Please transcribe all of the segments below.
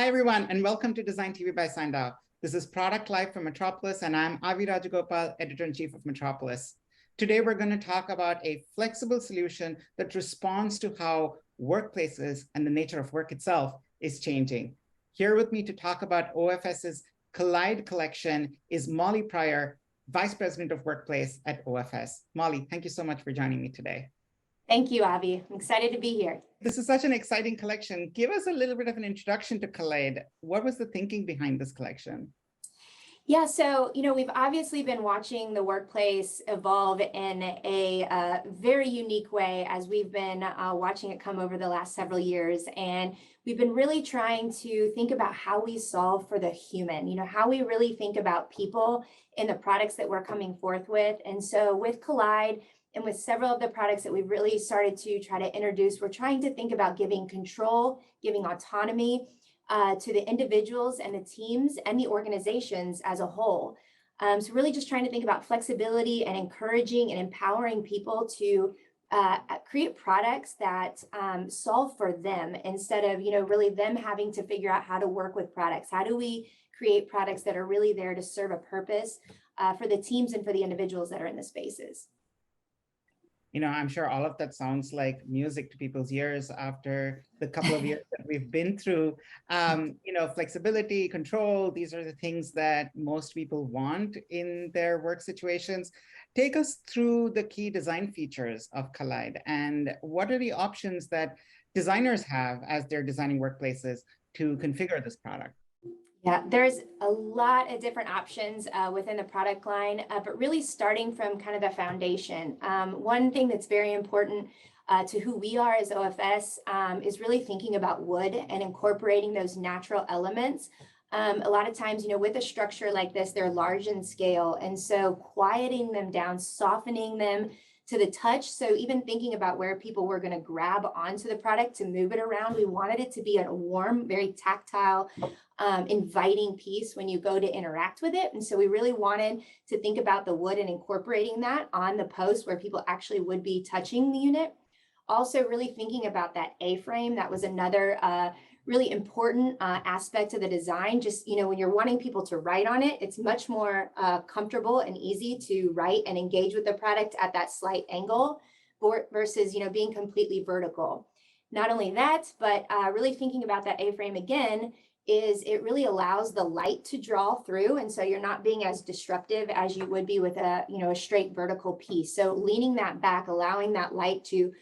Hi, everyone, and welcome to DesignTV by SANDOW. This is Product Live from Metropolis, and I'm Avinash Rajagopal, Editor-in-Chief of Metropolis. Today, we're going to talk about a flexible solution that responds to how workplaces and the nature of work itself is changing. Here with me to talk about OFS's Kaleid collection is Molly Pryor, Vice President of Workplace at OFS. Molly, thank you so much for joining me today. Thank you, Avi. I'm excited to be here. This is such an exciting collection. Give us a little bit of an introduction to Kaleid. What was the thinking behind this collection? Yeah, so, we've obviously been watching the workplace evolve in a very unique way as we've been watching it come over the last several years. And we've been really trying to think about how we solve for the human, how we really think about people in the products that we're coming forth with. And so with Kaleid, and with several of the products that we've really started to try to introduce, we're trying to think about giving control, giving autonomy to the individuals and the teams and the organizations as a whole. So really just trying to think about flexibility and encouraging and empowering people to create products that solve for them instead of, really them having to figure out how to work with products. How do we create products that are really there to serve a purpose for the teams and for the individuals that are in the spaces? I'm sure all of that sounds like music to people's ears after the couple of years that we've been through. Flexibility, control, these are the things that most people want in their work situations. Take us through the key design features of Kaleid and what are the options that designers have as they're designing workplaces to configure this product? Yeah, there's a lot of different options within the product line, but really starting from kind of the foundation. One thing that's very important to who we are as OFS is really thinking about wood and incorporating those natural elements. A lot of times, with a structure like this, they're large in scale. And so quieting them down, softening them to the touch. So even thinking about where people were going to grab onto the product to move it around, we wanted it to be a warm, very tactile, inviting piece when you go to interact with it. And so we really wanted to think about the wood and incorporating that on the post where people actually would be touching the unit. Also really thinking about that A-frame. That was another really important aspect of the design. Just, when you're wanting people to write on it, it's much more comfortable and easy to write and engage with the product at that slight angle versus, being completely vertical. Not only that, but really thinking about that A-frame again, is it really allows the light to draw through. And so you're not being as disruptive as you would be with a straight vertical piece. So leaning that back, allowing that light to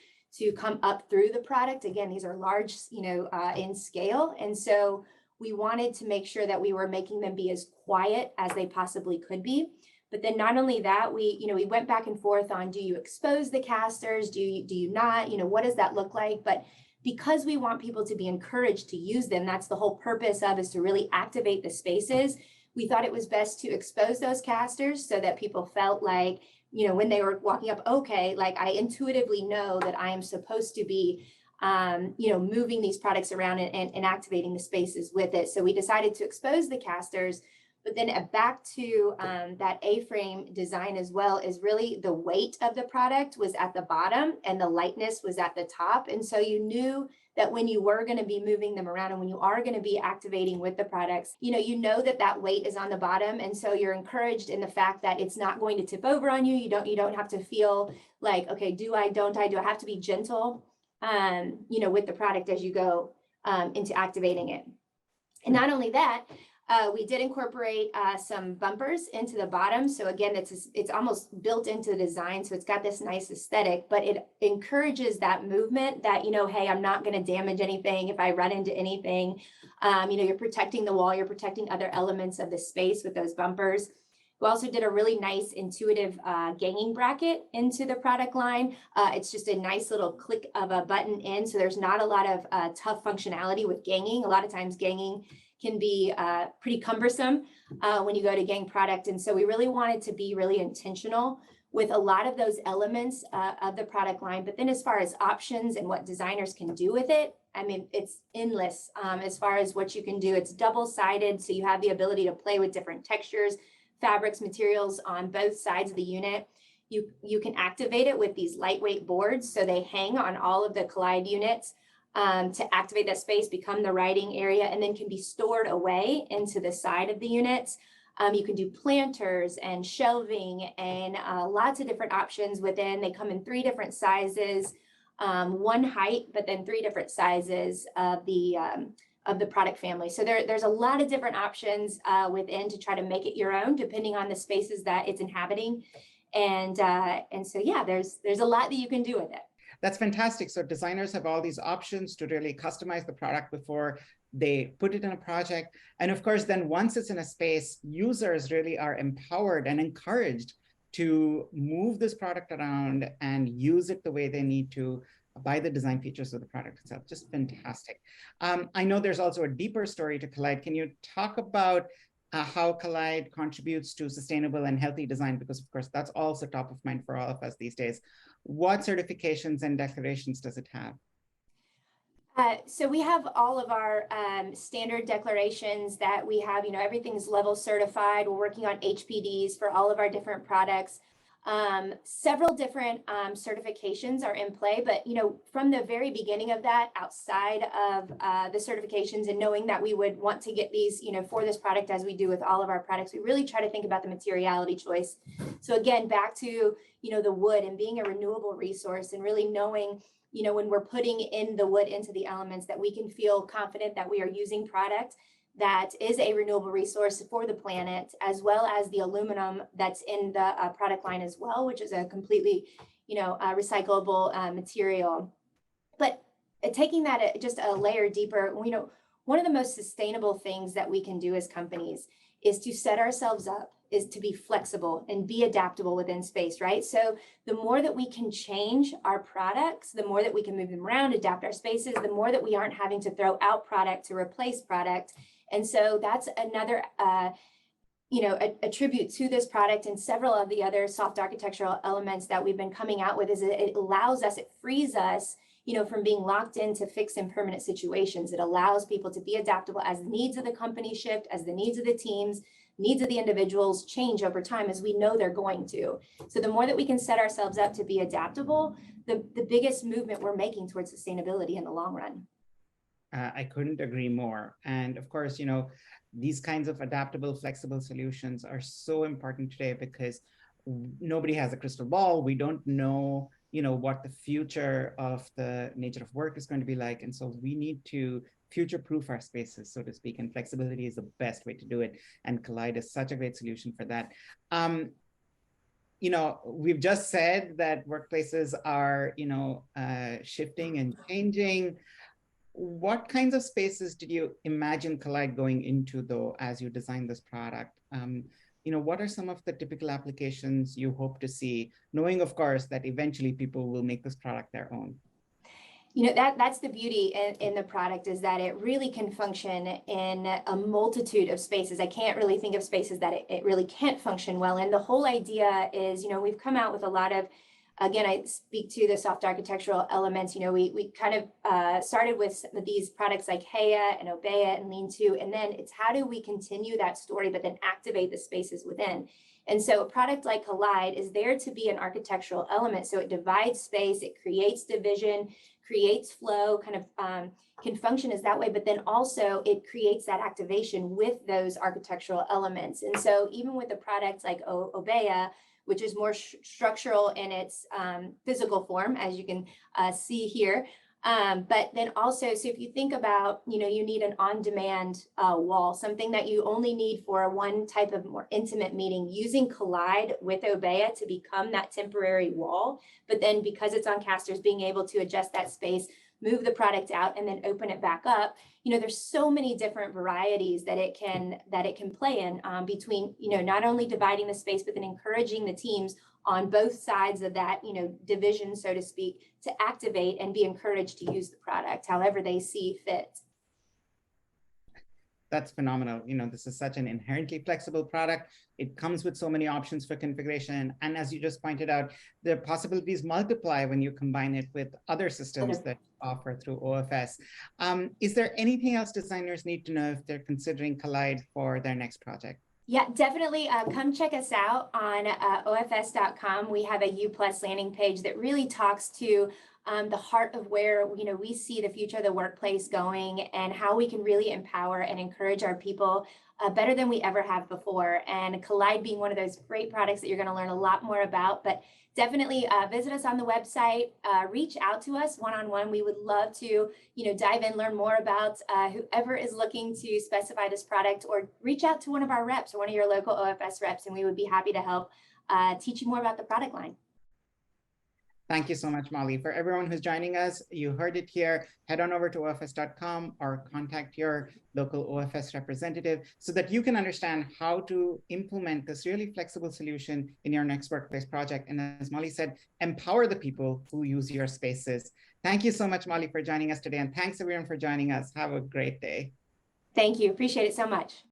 come up through the product. Again, these are large, in scale. And so we wanted to make sure that we were making them be as quiet as they possibly could be. But then not only that, we went back and forth on, do you expose the casters? Do you not? What does that look like? But because we want people to be encouraged to use them, that's the whole purpose of, is to really activate the spaces. We thought it was best to expose those casters so that people felt like, when they were walking up, okay, like I intuitively know that I am supposed to be, moving these products around and activating the spaces with it. So we decided to expose the casters, but then back to that A-frame design as well, is really the weight of the product was at the bottom and the lightness was at the top. And so you knew that when you were going to be moving them around and when you are going to be activating with the products, you know that weight is on the bottom. And so you're encouraged in the fact that it's not going to tip over on you. You don't have to feel like, okay, do I have to be gentle, with the product as you go into activating it. And not only that, we did incorporate some bumpers into the bottom. So again, it's almost built into the design. So it's got this nice aesthetic, but it encourages that movement that, hey, I'm not going to damage anything if I run into anything. You're protecting the wall, you're protecting other elements of the space with those bumpers. We also did a really nice intuitive ganging bracket into the product line. It's just a nice little click of a button in. So there's not a lot of tough functionality with ganging. A lot of times ganging can be pretty cumbersome when you go to gang product. And so we really wanted to be really intentional with a lot of those elements of the product line. But then as far as options and what designers can do with it, I mean, it's endless as far as what you can do. It's double-sided, so you have the ability to play with different textures, fabrics, materials on both sides of the unit. You can activate it with these lightweight boards, so they hang on all of the Kaleid units. to activate that space, become the writing area, and then can be stored away into the side of the units. You can do planters and shelving and lots of different options within. They come in 3 different sizes, one height, but then 3 different sizes of the product family. So there's a lot of different options within to try to make it your own, depending on the spaces that it's inhabiting. And so, yeah, there's a lot that you can do with it. That's fantastic. So designers have all these options to really customize the product before they put it in a project. And of course, then once it's in a space, users really are empowered and encouraged to move this product around and use it the way they need to by the design features of the product itself. Just fantastic. I know there's also a deeper story to Kaleid. Can you talk about how Kaleid contributes to sustainable and healthy design? Because of course, that's also top of mind for all of us these days. What certifications and declarations does it have? So we have all of our standard declarations that we have, everything's level certified. We're working on HPDs for all of our different products. Several different certifications are in play, but from the very beginning of that, outside of the certifications and knowing that we would want to get these, for this product, as we do with all of our products, we really try to think about the materiality choice. So again, back to, the wood and being a renewable resource and really knowing, when we're putting in the wood into the elements, that we can feel confident that we are using product that is a renewable resource for the planet, as well as the aluminum that's in the product line as well, which is a completely, recyclable material. But taking that just a layer deeper, one of the most sustainable things that we can do as companies is to set ourselves up, is to be flexible and be adaptable within space, right? So the more that we can change our products, the more that we can move them around, adapt our spaces, the more that we aren't having to throw out product to replace product. And so that's another, a tribute to this product and several of the other soft architectural elements that we've been coming out with. Is it allows us, it frees us, from being locked into fixed and permanent situations. It allows people to be adaptable as the needs of the company shift, as the needs of the teams, needs of the individuals change over time, as we know they're going to. So the more that we can set ourselves up to be adaptable, the biggest movement we're making towards sustainability in the long run. I couldn't agree more. And of course, these kinds of adaptable, flexible solutions are so important today because nobody has a crystal ball. We don't know, what the future of the nature of work is going to be like. And so we need to future-proof our spaces, so to speak, and flexibility is the best way to do it. And Kaleid is such a great solution for that. We've just said that workplaces are, shifting and changing. What kinds of spaces did you imagine Kaleid going into, though, as you designed this product? What are some of the typical applications you hope to see, knowing, of course, that eventually people will make this product their own? That's the beauty in the product, is that it really can function in a multitude of spaces. I can't really think of spaces that it really can't function well in. The whole idea is, we've come out with a lot of, again, I speak to the soft architectural elements. We kind of started with these products like Heya and Obeya and Lean-To, and then it's how do we continue that story, but then activate the spaces within. And so a product like Kaleid is there to be an architectural element. So it divides space, it creates division, creates flow, kind of can function as that way, but then also it creates that activation with those architectural elements. And so even with a product like Obeya, which is more structural in its physical form, as you can see here. But then also, so if you think about, you need an on-demand wall, something that you only need for one type of more intimate meeting, using Kaleid with Obeya to become that temporary wall. But then because it's on casters, being able to adjust that space, move the product out, and then open it back up. There's so many different varieties that it can play in between, not only dividing the space, but then encouraging the teams on both sides of that, division, so to speak, to activate and be encouraged to use the product however they see fit. That's phenomenal. This is such an inherently flexible product. It comes with so many options for configuration. And as you just pointed out, the possibilities multiply when you combine it with other systems that offer through OFS. Is there anything else designers need to know if they're considering Kaleid for their next project? Yeah, definitely come check us out on OFS.com. We have a U+ landing page that really talks to the heart of where we see the future of the workplace going and how we can really empower and encourage our people better than we ever have before. And Kaleid being one of those great products that you're going to learn a lot more about. But definitely visit us on the website, reach out to us one-on-one. We would love to, dive in, learn more about whoever is looking to specify this product, or reach out to one of our reps or one of your local OFS reps, and we would be happy to help teach you more about the product line. Thank you so much, Molly. For everyone who's joining us, you heard it here. Head on over to ofs.com or contact your local OFS representative so that you can understand how to implement this really flexible solution in your next workplace project. And as Molly said, empower the people who use your spaces. Thank you so much, Molly, for joining us today. And thanks everyone for joining us. Have a great day. Thank you. Appreciate it so much.